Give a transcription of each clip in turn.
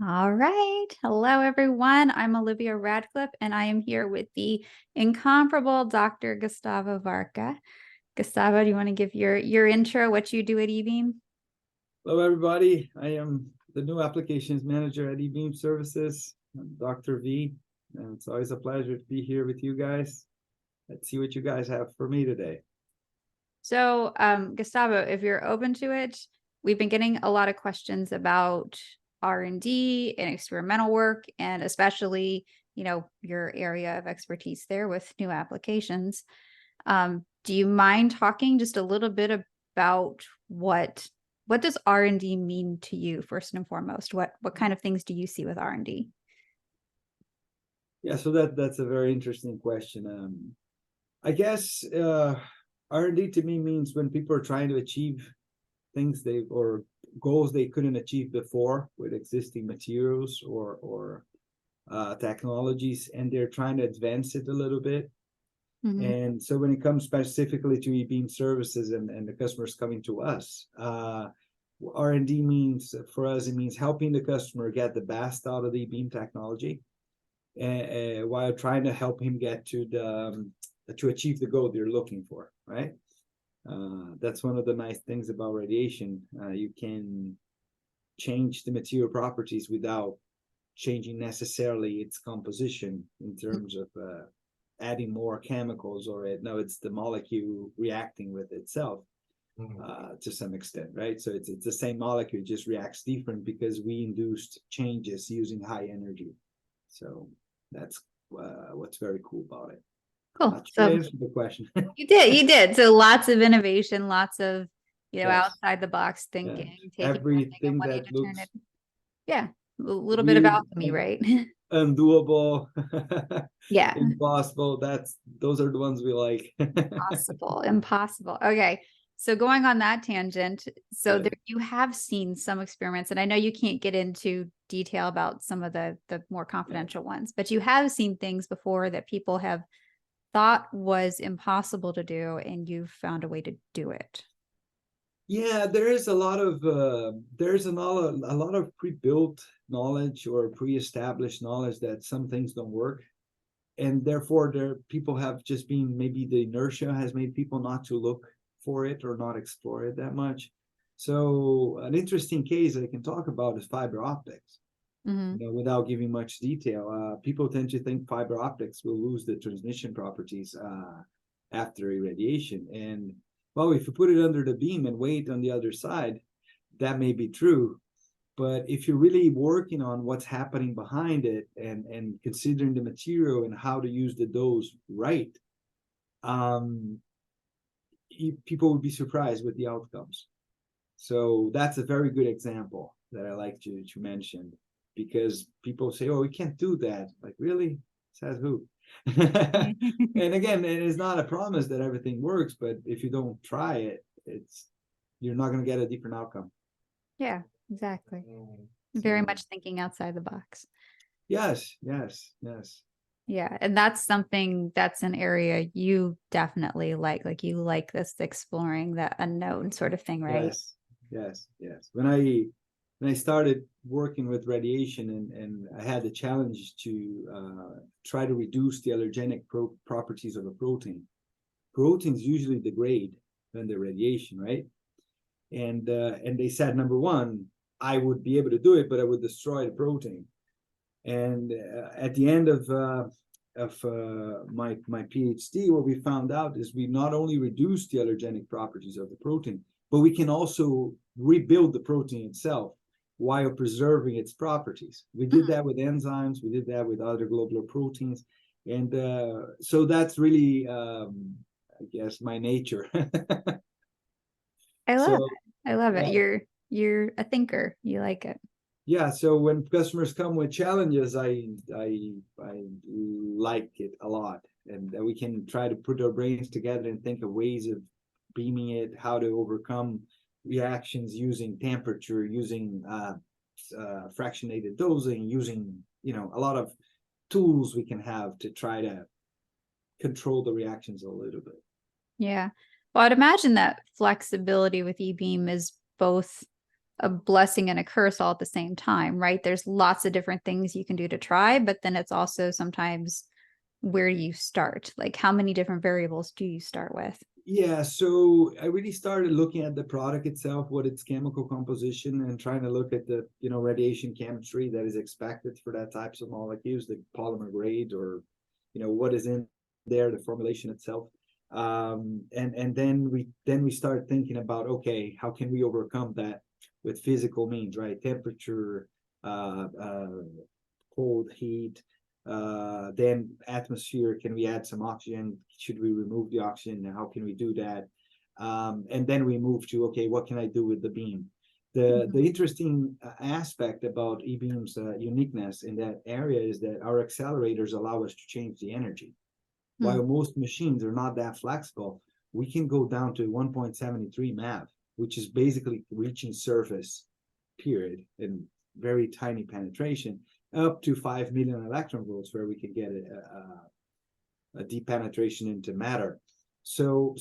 All right. Hello, everyone. I'm Olivia Radcliffe, and I am here with the incomparable Dr. Gustavo Varca. Gustavo, do you want to give your intro, what you do at E-BEAM? Hello, everybody. I am the new applications manager at E-BEAM Services. I'm Dr. V, and it's always a pleasure to be here with you guys. Let's see what you guys have for me today. So, Gustavo, if you're open to it, we've been getting a lot of questions about R&D and experimental work, and especially, your area of expertise there with new applications. Do you mind talking just a little bit about what does R&D mean to you first and foremost? What kind of things do you see with R&D? Yeah, so that's a very interesting question. I guess R&D to me means when people are trying to achieve things or goals they couldn't achieve before with existing materials or technologies, and they're trying to advance it a little bit. Mm-hmm. And so when it comes specifically to E-BEAM services and the customers coming to us, R&D means for us, it means helping the customer get the best out of the E-BEAM technology, while trying to help him get to achieve the goal they're looking for, right? That's one of the nice things about radiation. You can change the material properties without changing necessarily its composition in terms of adding more chemicals, or it's the molecule reacting with itself to some extent, right? So it's the same molecule, it just reacts different because we induced changes using high energy. So that's what's very cool about it. Cool. So I So answered the question. you did. So lots of innovation, lots of, Yes. outside the box thinking, taking something and Everything wanting that to turn looks it. Yeah. A little bit of weird, alchemy, right? undoable, Yeah. impossible, those are the ones we like. Impossible. Okay. So going on that tangent, so Yes. you have seen some experiments, and I know you can't get into detail about some of the more confidential ones, but you have seen things before that people have thought was impossible to do, and you've found a way to do it. Yeah, there is a lot of a lot of pre-built knowledge or pre-established knowledge that some things don't work, and therefore people have just been, maybe the inertia has made people not to look for it or not explore it that much. So an interesting case I can talk about is fiber optics. Mm-hmm. Without giving much detail, people tend to think fiber optics will lose the transmission properties after irradiation. And well, if you put it under the beam and wait on the other side, that may be true. But if you're really working on what's happening behind it and considering the material and how to use the dose right, um, people would be surprised with the outcomes. So that's a very good example that I like to mention, because people say, "Oh, we can't do that." Like, really? Says who? And again, it is not a promise that everything works, but if you don't try it, you're not going to get a different outcome. Yeah, exactly. Very So, much thinking outside the box. yes, yes, yes. Yeah, and that's that's an area you definitely like you like this exploring that unknown sort of thing, right? Yes, yes, yes. When I started working with radiation, and I had the challenge to try to reduce the allergenic properties of a protein. Proteins usually degrade under radiation, right? And they said, number one, I would be able to do it, but I would destroy the protein. And at the end of my PhD, what we found out is we not only reduce the allergenic properties of the protein, but we can also rebuild the protein itself while preserving its properties. We did that with enzymes, we did that with other globular proteins, and so that's really, I guess, my nature. I love So it. I love it. yeah, You're a thinker. You like it. yeah. So when customers come with challenges, I like it a lot, and we can try to put our brains together and think of ways of beaming it, how to overcome reactions using temperature, using fractionated dosing, using a lot of tools we can have to try to control the reactions a little bit. Yeah. Well, I'd imagine that flexibility with E-beam is both a blessing and a curse all at the same time, right? There's lots of different things you can do to try, but then it's also sometimes where do you start? Like how many different variables do you start with? Yeah, so I really started looking at the product itself, what its chemical composition, and trying to look at the, you know, radiation chemistry that is expected for that types of molecules, the polymer grade, or, you know, what is in there, the formulation itself. And then we start thinking about, okay, how can we overcome that with physical means, right? Temperature, cold, heat, then atmosphere, can we add some oxygen? Should we remove the oxygen? How can we do that? And then we move to, okay, what can I do with the beam? The interesting aspect about E-beam's uniqueness in that area is that our accelerators allow us to change the energy. While most machines are not that flexible, we can go down to 1.73 MeV, which is basically reaching surface, period, in very tiny penetration, up to 5 million electron volts, where we can get a deep penetration into matter. So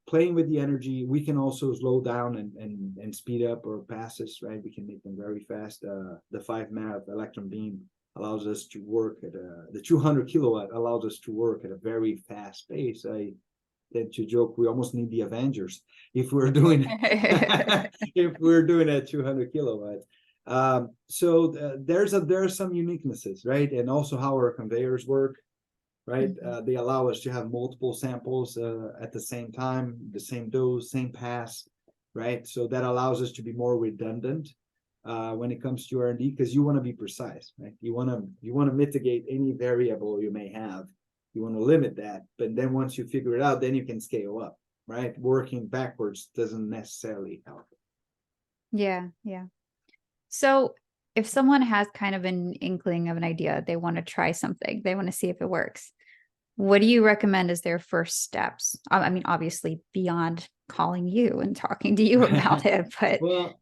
playing with the energy, we can also slow down and speed up our passes, right? We can make them very fast. The 5 MeV electron beam allows us to work at the 200 kilowatt allows us to work at a very fast pace. I tend to joke we almost need the Avengers if we're doing if we're doing at 200 kilowatts. So there are some uniquenesses, right? And also how our conveyors work, right? They allow us to have multiple samples at the same time, the same dose, same pass, right? So that allows us to be more redundant when it comes to R&D, because you want to be precise, right? You want to mitigate any variable you may have. You want to limit that, but then once you figure it out, then you can scale up, right? Working backwards doesn't necessarily help. Yeah. So if someone has kind of an inkling of an idea, they want to try something, they want to see if it works, what do you recommend as their first steps? I mean, obviously beyond calling you and talking to you about it, but well,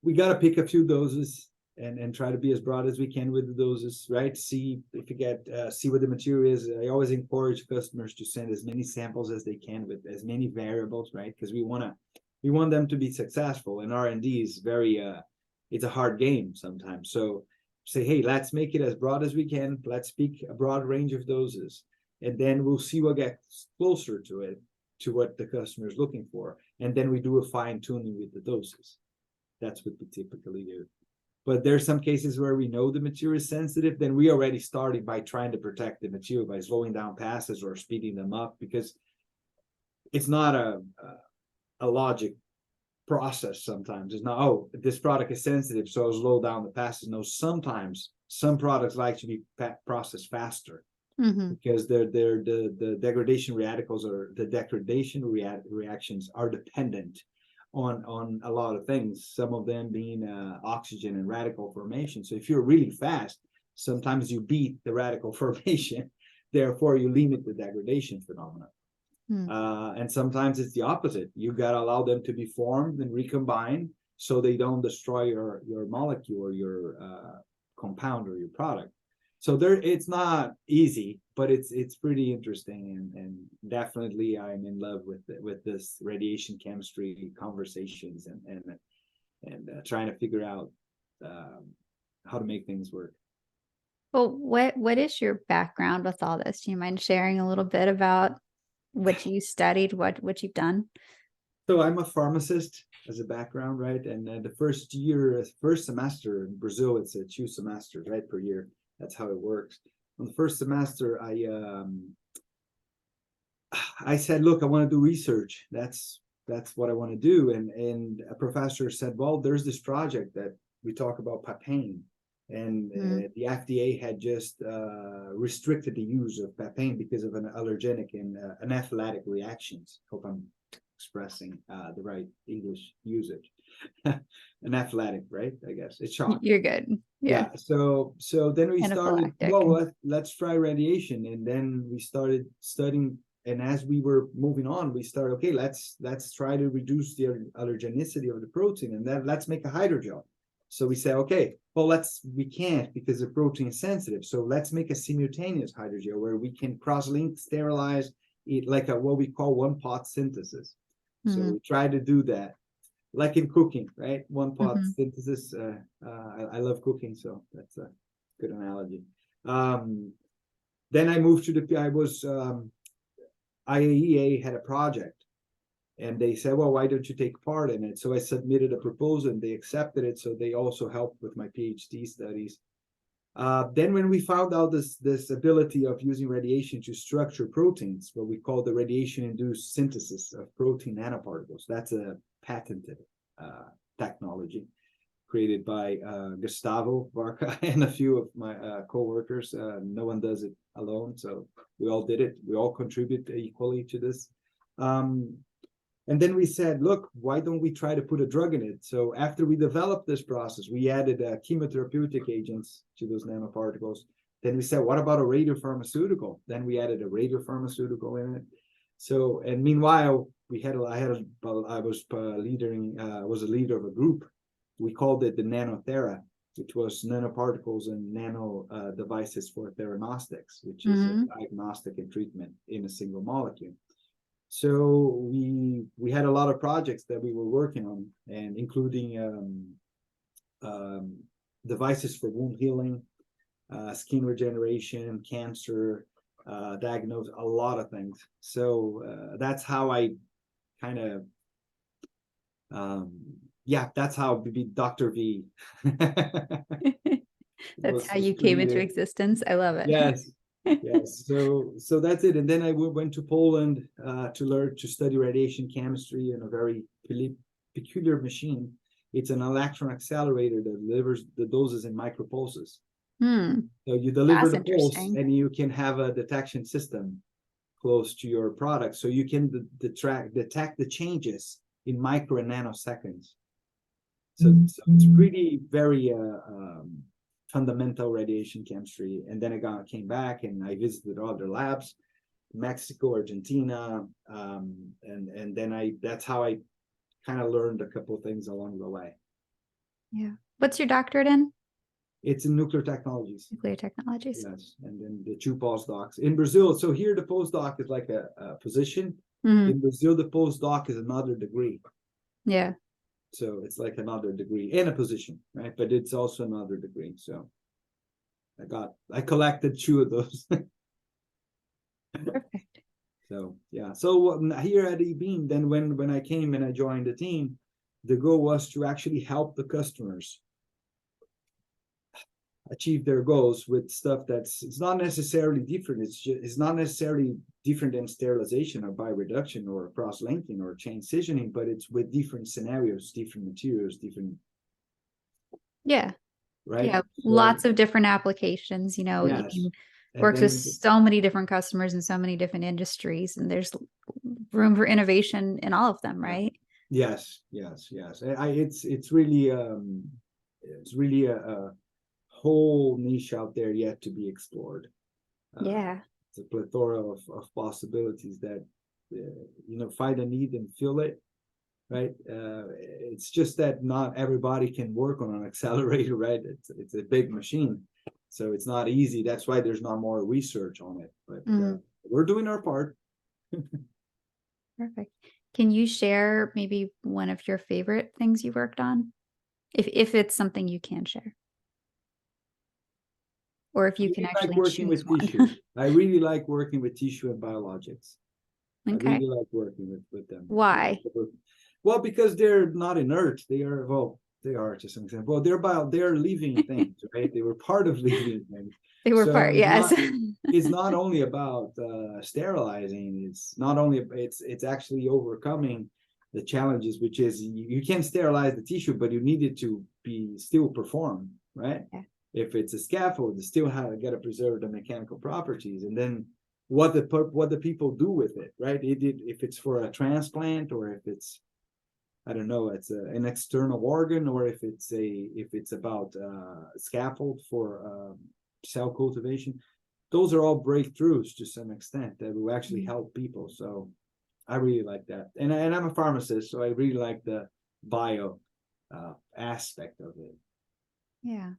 we got to pick a few doses and try to be as broad as we can with the doses, right? See if you get see what the material is. I always encourage customers to send as many samples as they can with as many variables, right? Because we want them to be successful, and R&D is very it's a hard game sometimes. So say, hey, let's make it as broad as we can. Let's pick a broad range of doses, and then we'll see what gets closer to it, to what the customer is looking for, and then we do a fine tuning with the doses. That's what we typically do. But there's some cases where we know the material is sensitive, then we already started by trying to protect the material by slowing down passes or speeding them up, because it's not a logic process. Sometimes it's not, oh, this product is sensitive, so I'll slow down the passes. No, sometimes some products like to be processed faster because the degradation radicals, or the degradation reactions are dependent on a lot of things, some of them being oxygen and radical formation. So if you're really fast, sometimes you beat the radical formation, therefore you limit the degradation phenomenon. And sometimes it's the opposite. You got to allow them to be formed and recombine so they don't destroy your molecule or your compound or your product. So it's not easy, but it's pretty interesting, and definitely I'm in love with this radiation chemistry conversations and trying to figure out how to make things work. well, what is your background with all this? Do you mind sharing a little bit about what you studied, what you've done? So I'm a pharmacist as a background, right? And the first semester in Brazil, it's 2 semesters, right, per year. That's how it works. On the first semester, I said, look, I want to do research. That's what I want to do. And a professor said, well, there's this project that we talk about papain. And the FDA had just restricted the use of papain because of an allergenic and anaphylactic reactions. Hope I'm expressing the right English usage. Anaphylactic, right? I guess it's shock. You're good. Yeah. So then we started, Anaphylactic. well, let's try radiation. And then we started studying. And as we were moving on, we started, okay, let's try to reduce the allergenicity of the protein, and then let's make a hydrogel. So we said, okay, well, we can't because the protein is sensitive. So let's make a simultaneous hydrogel where we can cross-link, sterilize it, like what we call one-pot synthesis. So we tried to do that. like in cooking, right? One pot Mhm. synthesis. I love cooking, so that's a good analogy. Then I moved to the. I was IAEA had a project, and they said, "Well, why don't you take part in it?" So I submitted a proposal, and they accepted it. So they also helped with my PhD studies. Then when we found out this ability of using radiation to structure proteins, what we call the radiation-induced synthesis of protein nanoparticles, that's a patented technology created by Gustavo Varca and a few of my co-workers. No one does it alone, so we all did it. We all contribute equally to this. And then we said, look, why don't we try to put a drug in it? So after we developed this process, we added chemotherapeutic agents to those nanoparticles. Then we said, what about a radiopharmaceutical? Then we added a radiopharmaceutical in it. So, and meanwhile, I was a leader of a group. We called it the Nanothera, which was nanoparticles and nano devices for theranostics, which is a diagnostic and treatment in a single molecule. So we had a lot of projects that we were working on, and including devices for wound healing, skin regeneration, cancer, diagnose a lot of things. So that's how I kind of that's how we be Dr. V. That's how you came into existence. I love it. Yes. Yes. So that's it. And then I went to Poland to learn to study radiation chemistry in a very peculiar machine. It's an electron accelerator that delivers the doses in micropulses. So you deliver the pulse, and you can have a detection system close to your product, so you can detect the changes in micro and nanoseconds. So it's pretty very fundamental radiation chemistry. And then I came back and I visited other labs, Mexico, Argentina, and then that's how I kind of learned a couple of things along the way. Yeah. What's your doctorate in? It's in nuclear technologies. Nuclear technologies. Yes, and then the 2 postdocs in Brazil. So here the postdoc is like a position. In Brazil, the postdoc is another degree. Yeah. So it's like another degree and a position, right? But it's also another degree. So I collected 2 of those. Perfect. So yeah. So here at E-BEAM, then when I came and I joined the team, the goal was to actually help the customers achieve their goals with stuff it's not necessarily different. It's not necessarily different than sterilization or bioreduction or cross-linking or chain scissioning, but it's with different scenarios, different materials, different. Yeah. Right. Yeah. So, lots of different applications, yes. You works with so many different customers in so many different industries, and there's room for innovation in all of them, right? Yes. It's really a whole niche out there yet to be explored. Yeah. It's a plethora of possibilities that find a need and fill it, right? It's just that not everybody can work on an accelerator, right? It's a big machine, so it's not easy. That's why there's not more research on it, but we're doing our part. Perfect. Can you share maybe one of your favorite things you worked on, if it's something you can share? Or if you can actually working with tissue. I really like working with tissue and biologics. Okay. I really like working with them. Why? Well, because they're not inert. They are to some extent. Well, they're living things, right? They were part of living things. They were part, yes. It's not only about sterilizing. It's actually overcoming the challenges, which is you can sterilize the tissue, but you need it to be still perform, right? Yeah. If it's a scaffold, you still got to preserve the mechanical properties, and then what the people do with it, right? If it's for a transplant, or if it's, I don't know, it's an external organ, or if it's about scaffold for cell cultivation. Those are all breakthroughs to some extent that will actually help people. So I really like that, and I'm a pharmacist, so I really like the bio aspect of it. Yeah.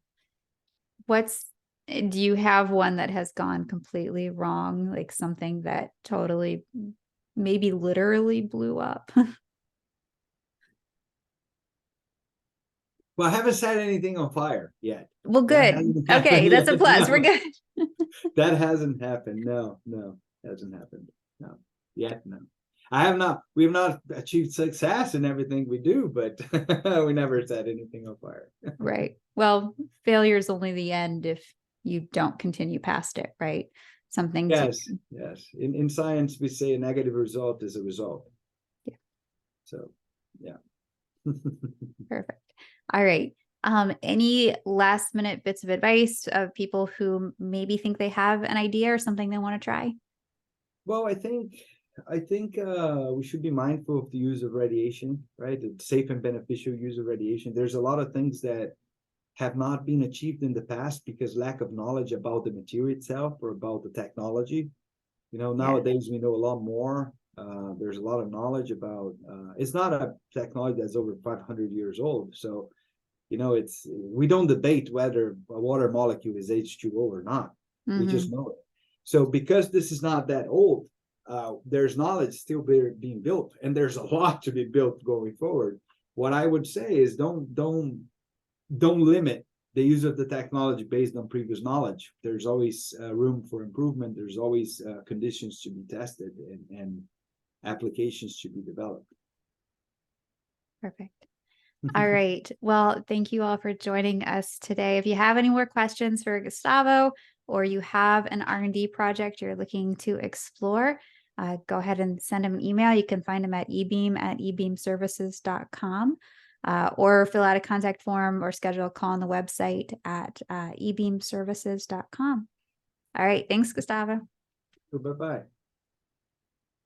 Do you have one that has gone completely wrong, like something that totally, maybe literally blew up? Well, I haven't set anything on fire yet. Well, That good. hasn't Okay, happened that's a yet. plus. We're No, good. that hasn't happened. No, no, hasn't happened. No, yet, no. I have not, we have not achieved success in everything we do, but we never set anything on fire. Right. Well, failure is only the end if you don't continue past it, right? Something to, Yes, yes. In science, we say a negative result is a result. Yeah. So, yeah. perfect. All right. Any last minute bits of advice of people who maybe think they have an idea or something they want to try? Well, I think we should be mindful of the use of radiation, right? The safe and beneficial use of radiation. There's a lot of things that have not been achieved in the past because lack of knowledge about the material itself or about the technology. You know, Yeah. nowadays we know a lot more. There's a lot of knowledge about. It's not a technology that's over 500 years old, so you know we don't debate whether a water molecule is H2O or not. We just Mm-hmm. know it. So because this is not that old, there's knowledge still being built, and there's a lot to be built going forward. What I would say is don't limit the use of the technology based on previous knowledge. There's always room for improvement. There's always conditions to be tested and applications to be developed. Perfect. All right. Well, thank you all for joining us today. If you have any more questions for Gustavo, or you have an R&D project you're looking to explore, go ahead and send him an email. You can find him at ebeamservices.com, or fill out a contact form or schedule a call on the website at ebeamservices.com. All right. Thanks, Gustavo. Bye-bye.